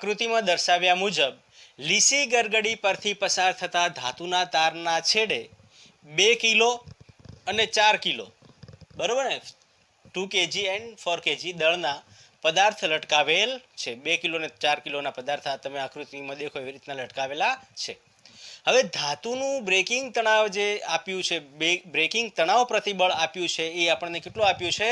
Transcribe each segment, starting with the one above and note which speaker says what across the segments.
Speaker 1: આકૃતિમાં દર્શાવ્યા મુજબ લીસી ગરગડી પરથી પસાર થતા ધાતુના તારના છેડે 2 કિલો અને 4 કિલો, બરોબર ને, 2 kg એન્ડ 4 kg દળના પદાર્થ લટકાવેલ છે. 2 કિલો અને 4 કિલોના પદાર્થ તમે આકૃતિમાં દેખો એવી રીતના લટકાવેલા છે. હવે ધાતુનું બ્રેકિંગ તણાવ જે આપ્યું છે, બ્રેકિંગ તણાવ પ્રતિબળ આપ્યું છે, એ આપણને કેટલું આપ્યું છે?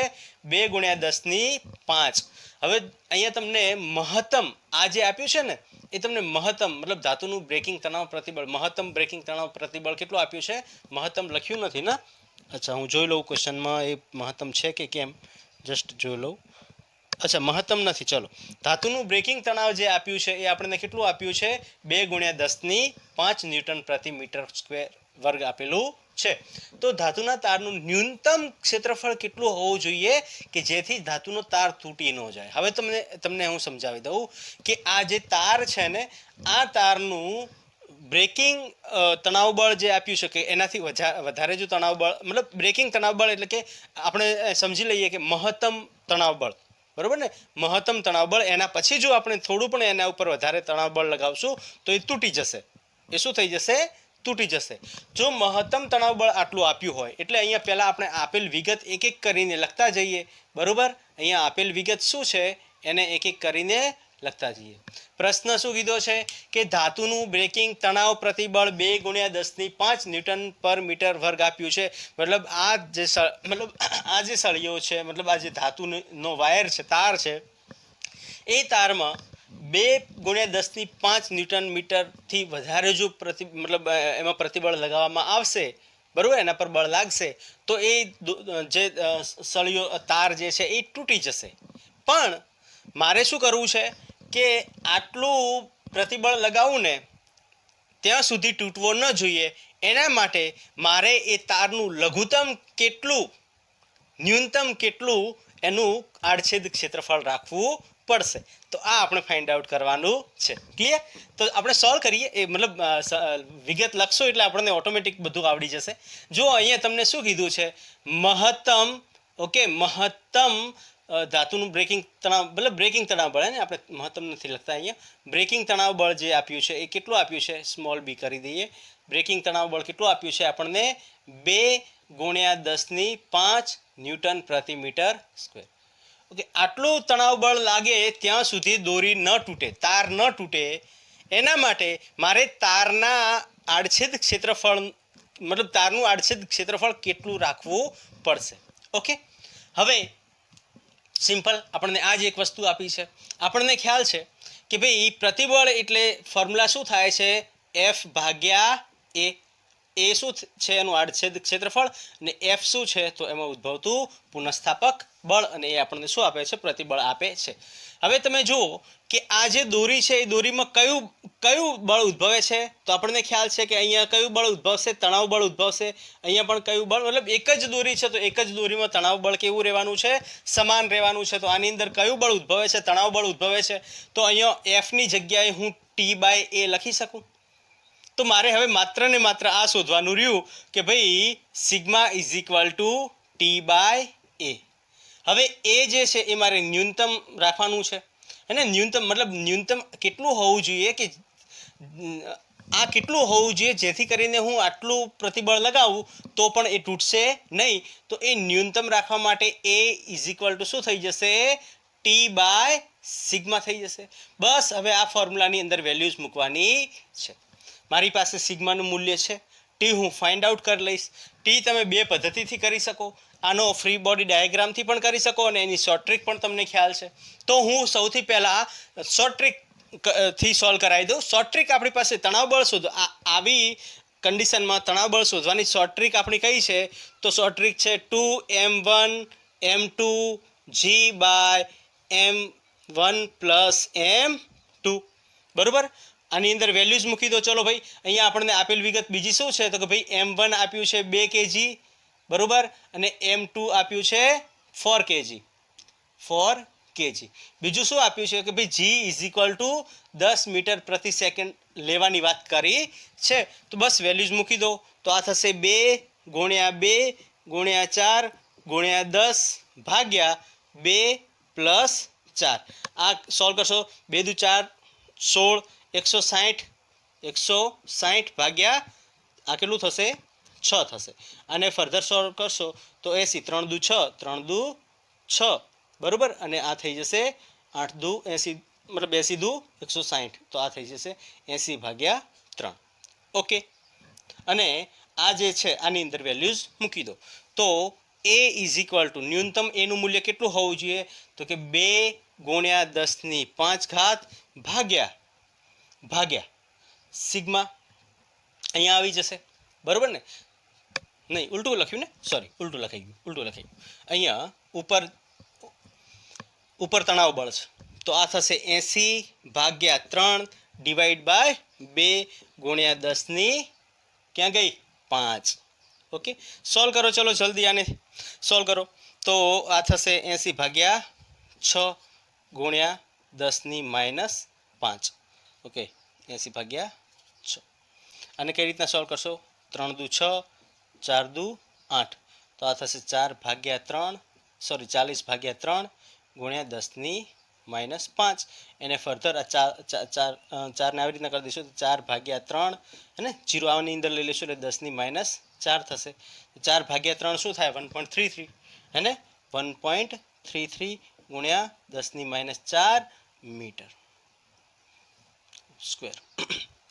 Speaker 1: 2 × 10⁵. હવે અહીંયા તમને મહત્તમ આ જે આપ્યું છે ને એ તમને મહત્તમ મતલબ ધાતુનું બ્રેકિંગ તણાવ પ્રતિબળ, મહત્તમ બ્રેકિંગ તણાવ પ્રતિબળ કેટલું આપ્યું છે? મહત્તમ લખ્યું નથી ને? અચ્છા, હું જોઈ લઉં ક્વેશ્ચનમાં એ મહત્તમ છે કે કેમ, જસ્ટ જોઈ લઉં. અચ્છા, મહત્તમ નથી. ચલો, ધાતુનું બ્રેકિંગ તણાવ જે આપ્યું છે એ આપણને કેટલું આપ્યું છે? 2 × 10⁵ ન્યૂટન પ્રતિ મીટર સ્ક્વેર વર્ગ આપેલું છે. તો ધાતુના તારનું ન્યૂનતમ ક્ષેત્રફળ કેટલું હોવું જોઈએ કે જેથી ધાતુનો તાર તૂટી ન જાય? હવે તમને હું સમજાવી દઉં કે આ જે તાર છે ને, આ તારનું બ્રેકિંગ તણાવ બળ જે આપ્યું છે કે એનાથી વધારે જો તણાવ બળ, મતલબ બ્રેકિંગ તણાવ બળ એટલે કે આપણે સમજી લઈએ કે મહત્તમ તણાવ બળ, બરોબર ને, મહત્તમ તણાવ બળ, એના પછી જો આપણે થોડું પણ એના ઉપર વધારે તણાવ બળ લગાવશું તો એ તૂટી જશે. એ શું થઈ જશે? તૂટી જશે. જો મહત્તમ તણાવ બળ આટલું આપ્યું હોય એટલે અહીંયા પહેલા આપણે આપેલ વિગત એક એક કરીને લખતા જઈએ, બરોબર. અહીંયા આપેલ વિગત શું છે એને એક એક કરીને લખતા જઈએ. પ્રશ્ન શું કીધો છે કે ધાતુનું બ્રેકિંગ તણાવ પ્રતિબળ 2 × 10⁵ ન્યૂટન પર મીટર વર્ગ આપ્યું છે. મતલબ આ જે સળિયો છે, મતલબ આ જે ધાતુનો વાયર છે, તાર છે, એ તારમાં 2 × 10⁵ ન્યૂટન મીટરથી વધારે જો એમાં પ્રતિબળ લગાવવામાં આવશે, બરાબર, એના પર બળ લાગશે તો એ જે સળિયો તાર જે છે એ તૂટી જશે. પણ મારે શું કરવું છે કે આટલું પ્રતિબળ લગાવું ને ત્યાં સુધી તૂટવો ન જોઈએ. એના માટે મારે એ તારનું લઘુત્તમ કેટલું, ન્યૂનતમ કેટલું એનું આડછેદ ક્ષેત્રફળ રાખવું પડશે. તો આ આપણે ફાઇન્ડ આઉટ કરવાનું છે. ક્લિયર? તો આપણે સોલ્વ કરીએ. એ મતલબ વિગત લખશો એટલે આપણને ઓટોમેટિક બધું આવડી જશે. જો અહીંયા તમને શું કીધું છે? મહત્તમ, ઓકે, મહત્તમ ધાતુનું બ્રેકિંગ તણાવ, મતલબ બ્રેકિંગ તણાવ બળ, ને આપણે મહત્તમ નથી લખતા અહીંયા. બ્રેકિંગ તણાવ બળ જે આપ્યું છે એ કેટલું આપ્યું છે? સ્મોલ બી કરી દઈએ. બ્રેકિંગ તણાવ બળ કેટલું આપ્યું છે આપણને? 2 × 10⁵ ન્યૂટન પ્રતિ મીટર સ્ક્વેર. ઓકે, આટલું તણાવ બળ લાગે ત્યાં સુધી દોરી ન તૂટે, તાર ન તૂટે, એના માટે મારે તારના આડછેદ ક્ષેત્રફળ, મતલબ તારનું આડછેદ ક્ષેત્રફળ કેટલું રાખવું પડશે. ઓકે, હવે સિમ્પલ આપણને આ જ એક વસ્તુ આપી છે. આપણને ખ્યાલ છે કે ભાઈ પ્રતિબળ એટલે ફોર્મ્યુલા શું થાય છે? F/A. એ શું છે? એનું આડછેદ ક્ષેત્રફળ. અને F શું છે? તો એમાં ઉદ્ભવતું પુનઃસ્થાપક બળ, અને એ આપણને શું આપે છે? પ્રતિબળ આપે છે. હવે તમે જુઓ કે આ જે દોરી છે એ દોરીમાં કયું બળ ઉદ્ભવે છે? તો આપણને ખ્યાલ છે કે અહીંયા કયું બળ ઉદ્ભવશે? તણાવ બળ ઉદ્ભવશે. અહીંયા પણ કયું બળ, મતલબ એક જ દોરી છે તો એક જ દોરીમાં તણાવ બળ કેવું રહેવાનું છે? સમાન રહેવાનું છે. તો આની અંદર કયું બળ ઉદ્ભવે છે? તણાવ બળ ઉદ્ભવે છે. તો અહીંયા F ની જગ્યાએ હું T/A લખી શકું. તો મારે હવે માત્ર ને માત્ર આ શોધવાનું રહ્યું કે ભાઈ સિગ્મા = T/A. હવે એ જે છે એ મારે ન્યૂનતમ રાખવાનું છે. અને ન્યૂનતમ મતલબ ન્યૂનતમ કેટલું હોવું જોઈએ કે આ કેટલું હોવું જોઈએ જેથી કરીને હું આટલું પ્રતિબળ લગાવું તો પણ એ તૂટશે નહીં. તો એ ન્યૂનતમ રાખવા માટે A = શું થઈ જશે? T/σ થઈ જશે. બસ હવે આ ફોર્મ્યુલાની અંદર વેલ્યુઝ મૂકવાની છે. મારી પાસે સિગ્માનું મૂલ્ય છે. ટી હું ફાઇન્ડ આઉટ કરી લઈશ. ટી તમે બે પદ્ધતિથી કરી શકો. આનો ફ્રી બોડી ડાયાગ્રામથી પણ કરી શકો અને એની શોર્ટ ટ્રીક પણ તમને ખ્યાલ છે. તો હું સૌથી પહેલાં શોર્ટ ટ્રીક થી સોલ્વ કરાવી દઉં. શોર્ટ ટ્રીક આપણી પાસે તણાવ બળ શોધો, આવી કન્ડિશનમાં તણાવ બળ શોધવાની શોર્ટ ટ્રીક આપણી કઈ છે? તો શોર્ટ ટ્રીક છે 2m1 m2 g/m1 + m2, બરોબર. આની અંદર વેલ્યુઝ મૂકી દો. ચલો ભાઈ, અહીંયા આપણને આપેલ વિગત બીજી શું છે? તો કે ભાઈ m1 આપ્યું છે 2 kg, બરોબર, અને m2 આપ્યું છે 4 kg. બીજું શું આપ્યું છે કે ભાઈ g = 10 મીટર પ્રતિ સેકન્ડ લેવાની વાત કરી છે. તો બસ વેલ્યુઝ મૂકી દો. તો આ થશે 2 × 2 × 4 × 10 ભાગ્યા 2 + 4. આ સોલ્વ કરશો 2 × 4 16 160 ભાગ્યા આ કેટલું થશે 6 થશે. અને ફર્ધર સોલ્વ કરશો તો 80 3 દુ 6 3 દુ 6 બરોબર. અને આ થઈ જશે 8 દુ 80 મતલબ 80 દુ 160 તો આ થઈ જશે 80 ભાગ્યા 3. ઓકે. અને આ જે છે આની અંદર વેલ્યુઝ મૂકી દો તો a ઇઝ ઇક્વલ ટુ ન્યૂનતમ એનું મૂલ્ય કેટલું હોવું જોઈએ તો કે 2 ગુણ્યા 10⁵ ભાગ્યા સિગ્મા અહીંયા આવી જશે બરોબર ને. નહીં ઉલટું લખ્યું ને, સોરી ઉલટું લખાઈ ગયું. અહીંયા ઉપર તણાવ બળ છે તો આ થશે 80 ભાગ્યા 3 ડિવાઈડ બાય 2 ગુણ્યા 10 ક્યાં ગઈ 5. ઓકે. સોલ્વ કરો ચલો જલ્દી આને સોલ્વ કરો તો આ થશે 80 ભાગ્યા 6 ગુણ્યા 10⁻5. ઓકે 80 ભાગ્યા 6. અને કઈ રીતના સોલ્વ કરશો 3 દુ 6 4 દુ 8 તો આ થશે 4 ભાગ્યા 3 સોરી 40 ભાગ્યા 3 ગુણ્યા 10⁻5. એને ફર્ધર આ 4 ને આવી રીતના કરી દઈશું તો 4 ભાગ્યા 3 અને 0 આની અંદર લઈ લઈશું એટલે 10⁻4 થશે. 4 ભાગ્યા 3 શું થાય 1.33 અને 1.33 ગુણ્યા 10⁻4 મીટર સ્ક્વેર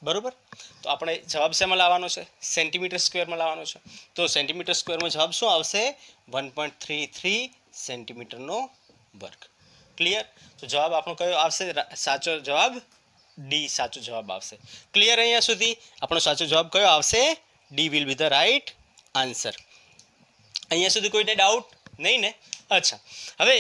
Speaker 1: બરોબર. તો આપણે જવાબ શેમાં લાવવાનો છે સેન્ટીમીટર સ્ક્વેરમાં લાવવાનો છે. તો સેન્ટીમીટર સ્ક્વેરમાં જવાબ શું આવશે 1.33 સેન્ટીમીટરનો વર્ગ. ક્લિયર. તો જવાબ આપણો કયો આવશે સાચો જવાબ ડી સાચો જવાબ આવશે. ક્લિયર. અહીંયા સુધી આપણો સાચો જવાબ કયો આવશે D will be the right answer. અહીંયા સુધી કોઈને ડાઉટ નહીં ને. અચ્છા હવે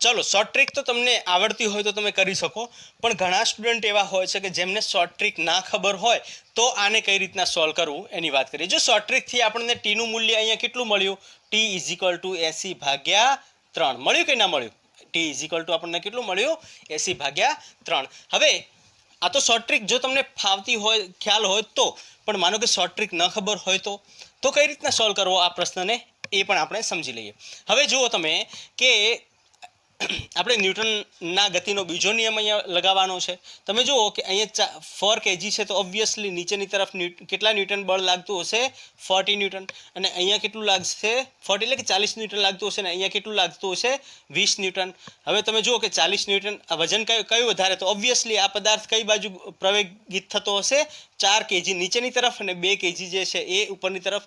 Speaker 1: ચલો શોર્ટ ટ્રીક તો તમને આવડતી હોય તો તમે કરી શકો પણ ઘણા સ્ટુડન્ટ એવા હોય છે કે જેમને શોર્ટ ટ્રીક ના ખબર હોય તો આને કઈ રીતના સોલ્વ કરવું એની વાત કરીએ. જો શોર્ટ ટ્રીકથી આપણને ટીનું મૂલ્ય અહીંયા કેટલું મળ્યું ટી ઇઝ ઇક્વલ ટુ 80 ભાગ્યા 3 મળ્યું કે ના મળ્યું. ટી ઇઝ ઇક્વલ ટુ આપણને કેટલું મળ્યું 80 ભાગ્યા 3. હવે આ તો શોર્ટ ટ્રીક જો તમને ફાવતી હોય ખ્યાલ હોય તો પણ માનો કે શોર્ટ ટ્રીક ન ખબર હોય તો કઈ રીતના સોલ્વ કરવો આ પ્રશ્નને એ પણ આપણે સમજી લઈએ. હવે જુઓ તમે કે આપણે ન્યૂટનના ગતિનો બીજો નિયમ અહીંયા લગાવવાનો છે. તમે જુઓ કે અહીંયા 4 kg છે તો ઓબ્વિયસલી નીચેની તરફ કેટલા ન્યૂટન બળ લાગતું હશે 40 ન્યૂટન. અને અહીંયા કેટલું લાગશે 40 એટલે કે 40 ન્યૂટન લાગતું હશે ને અહીંયા કેટલું લાગતું હશે 20 ન્યૂટન. હવે તમે જુઓ કે 40 ન્યૂટન આ વજન કયું વધારે તો ઓબ્વિયસલી આ પદાર્થ કઈ બાજુ પ્રવેગિત થતો હશે 4 kg નીચેની તરફ અને 2 kg જે છે એ ઉપરની તરફ.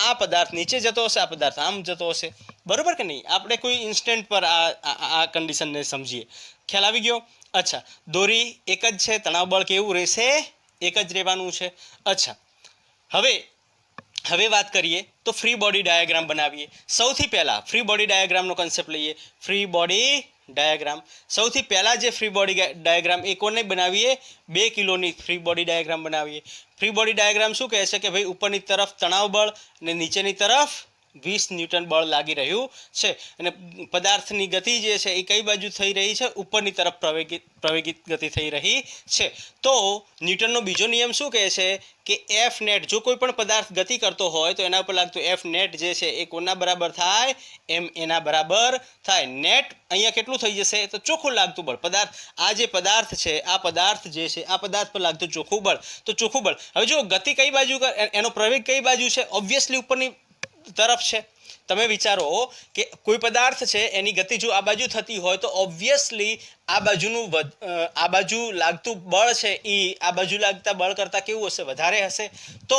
Speaker 1: આ પદાર્થ નીચે જતો હશે આ પદાર્થ આમ જતો હશે બરોબર કે નહીં. આપણે કોઈ ઇન્સ્ટન્ટ પર આ કન્ડિશનને સમજીએ. ખ્યાલ આવી ગયો. અચ્છા દોરી એક જ છે તણાવ બળ કેવું રહેશે એક જ રહેવાનું છે. અચ્છા હવે વાત કરીએ તો ફ્રી બોડી ડાયાગ્રામ બનાવીએ. સૌથી પહેલાં ફ્રી બોડી ડાયાગ્રામનો કન્સેપ્ટ લઈએ. ફ્રી બોડી ડાયાગ્રામ સૌથી પહેલાં જે ફ્રી બોડી ડાયાગ્રામ એ કોને બનાવીએ 2 કિલોની ફ્રી બોડી ડાયાગ્રામ બનાવીએ. ફ્રી બોડી ડાયાગ્રામ શું કહે છે કે ભાઈ ઉપરની તરફ તણાવ બળ અને નીચેની તરફ 20 ન્યૂટન બળ લાગી રહ્યું છે અને પદાર્થની ગતિ જે છે એ કઈ બાજુ થઈ રહી છે ઉપરની તરફ પ્રવેગિત ગતિ થઈ રહી છે. તો ન્યૂટનનો બીજો નિયમ શું કહે છે કે એફ નેટ જો કોઈ પણ પદાર્થ ગતિ કરતો હોય તો એના ઉપર લાગતું એફ નેટ જે છે એ કોના બરાબર થાય એમ એના બરાબર થાય. નેટ અહીંયા કેટલું થઈ જશે તો ચોખ્ખું લાગતું બળ આ જે પદાર્થ છે આ પદાર્થ પર લાગતું ચોખ્ખું બળ. તો ચોખ્ખું બળ હવે જો ગતિ કઈ બાજુ એનો પ્રવેગ કઈ બાજુ છે ઓબ્વિયસલી ઉપરની તરફ છે. તમે વિચારો કે કોઈ પદાર્થ છે એની ગતિ જો આ બાજુ થતી હોય તો ઓબ્વિયસલી આ બાજુ લાગતું બળ છે એ આ બાજુ લાગતા બળ કરતાં કેવું હશે વધારે હશે. તો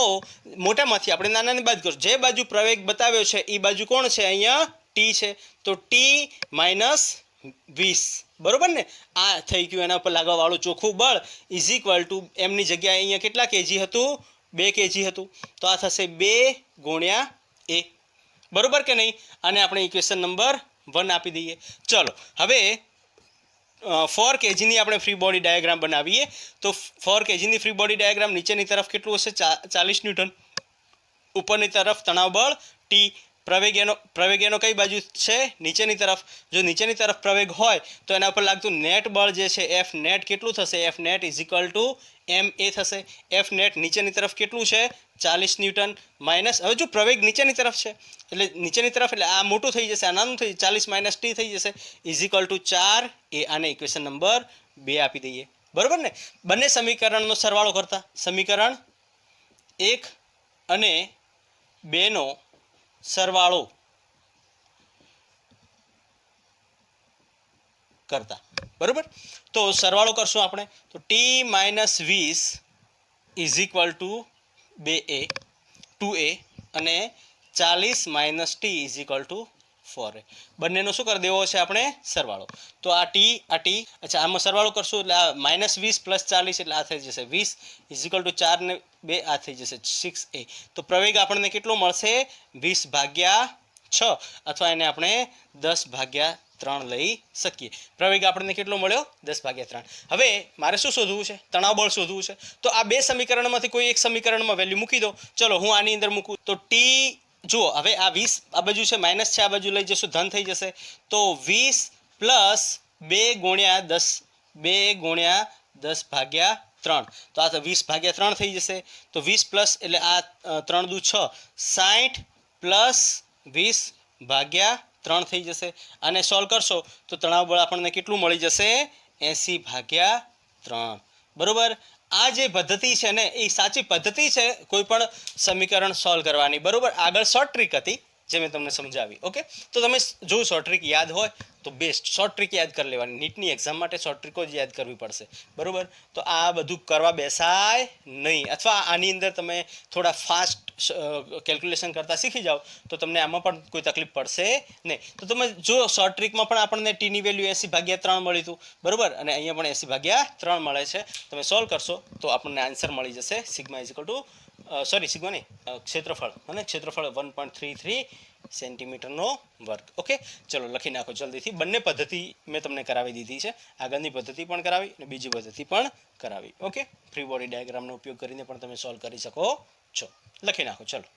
Speaker 1: મોટામાંથી આપણે નાનાની બાદ કરો જે બાજુ પ્રવેગ બતાવ્યો છે એ બાજુ કોણ છે અહીંયા ટી છે તો ટી -20 બરોબર ને. આ થઈ ગયું એના ઉપર લાગવાવાળું ચોખ્ખું બળ ઇઝ ઇક્વલ ટુ એમની જગ્યાએ અહીંયા કેટલા કેજી હતું 2 kg હતું તો આ થશે 2 ગુણ્યા a બરોબર કે નહીં. અને આપણે ઇક્વેશન નંબર 1 આપી દઈએ. ચલો હવે 4 kgની આપણે ફ્રી બોડી ડાયાગ્રામ બનાવીએ. તો 4 kgની ફ્રી બોડી ડાયાગ્રામ નીચેની તરફ કેટલું હશે 40 ન્યૂટન ઉપરની તરફ તણાવ બળ ટી પ્રવેગ એનો કઈ બાજુ છે નીચેની તરફ. જો નીચેની તરફ પ્રવેગ હોય તો એના ઉપર લાગતું નેટ બળ જે છે એફ નેટ કેટલું થશે F net is equal to M A થશે. એફ નેટ નીચેની તરફ કેટલું છે 40 ન્યૂટન માઇનસ હવે જો પ્રવેગ નીચેની તરફ છે એટલે નીચેની તરફ એટલે આ મોટું થઈ જશે આ નાનું થઈ 40 - t થઈ જશે ઇઝ ઇક્વલ ટુ 4 એ આને ઇક્વેશન નંબર 2 આપી દઈએ. બરોબર ને? બંને સમીકરણનો સરવાળો કરતા, સમીકરણ 1 અને 2 નો સરવાળો કરતા, બરોબર? તો સરવાળો કરશું આપણે, તો t-20 is equal two 2a અને 40 - t is equal two 4a. બંનેનો શું કરી દેવો છે આપણે? સરવાળો. તો આ ટી, અચ્છા આમાં સરવાળો કરશું એટલે આ -20 + 40 એટલે આ થઈ જશે 20 ઇઝ ઇક્વલ ટુ 4 ને 2 આ થઈ જશે 6a. તો પ્રવેગ આપણને કેટલો મળશે? 20/6, અથવા એને આપણે 10/3 લઈ શકીએ. પ્રવેગ આપણને કેટલો મળ્યો? 10/3. હવે મારે શું શોધવું છે? તણાવ બળ શોધવું છે. તો આ બે સમીકરણમાંથી કોઈ એક સમીકરણમાં વેલ્યુ મૂકી દો. ચલો હું આની અંદર મૂકું તો ટી, જુઓ હવે આ 20 આ બાજુ છે, માઇનસ છે, આ બાજુ લઈ જશું ધન થઈ જશે. તો 20 + 2 × 10, 2 × 10/3, તો આ તો 20/3 થઈ જશે. તો 20 એટલે આ 3 દુ 6, 60 + 20/3 થઈ જશે. આને સોલ્વ કરશો તો તણાવ બળ આપણને કેટલું મળી જશે? 80/3. બરોબર? આ જે પદ્ધતિ છે ને એ સાચી પદ્ધતિ છે કોઈ પણ સમીકરણ સોલ્વ કરવાની. બરોબર? આગળ શોર્ટ ટ્રીક હતી જે મેં તમને સમજાવી. ઓકે, તો તમે જો શોર્ટ ટ્રીક યાદ હોય તો બેસ્ટ, શોર્ટ ટ્રીક યાદ કરી લેવાની. નીટની એક્ઝામ માટે શોર્ટ ટ્રીકો જ યાદ કરવી પડશે. બરોબર? તો આ બધું કરવા બેસાય નહીં, અથવા આની અંદર તમે થોડા ફાસ્ટ કેલ્ક્યુલેશન કરતા શીખી જાઓ તો તમને આમાં પણ કોઈ તકલીફ પડશે નહીં. તો તમે જો શોર્ટ ટ્રીકમાં પણ આપણને ટીની વેલ્યુ 80/3 મળ્યું હતું. બરોબર? અને અહીંયા પણ 80/3 મળે છે. તમે સોલ્વ કરશો તો આપણને આન્સર મળી જશે sigma is equal to sigma નહીં, ક્ષેત્રફળ, અને ક્ષેત્રફળ 1.33 સેન્ટીમીટરનો વર્ગ. ઓકે, ચલો લખી નાખો જલ્દીથી. બંને પદ્ધતિ મેં તમને કરાવી દીધી છે. આગળની પદ્ધતિ પણ કરાવી અને બીજી પદ્ધતિ પણ કરાવી. ઓકે, ફ્રી બોડી ડાયાગ્રામનો ઉપયોગ કરીને પણ તમે સોલ્વ કરી શકો છો. લખી નાખો ચલો.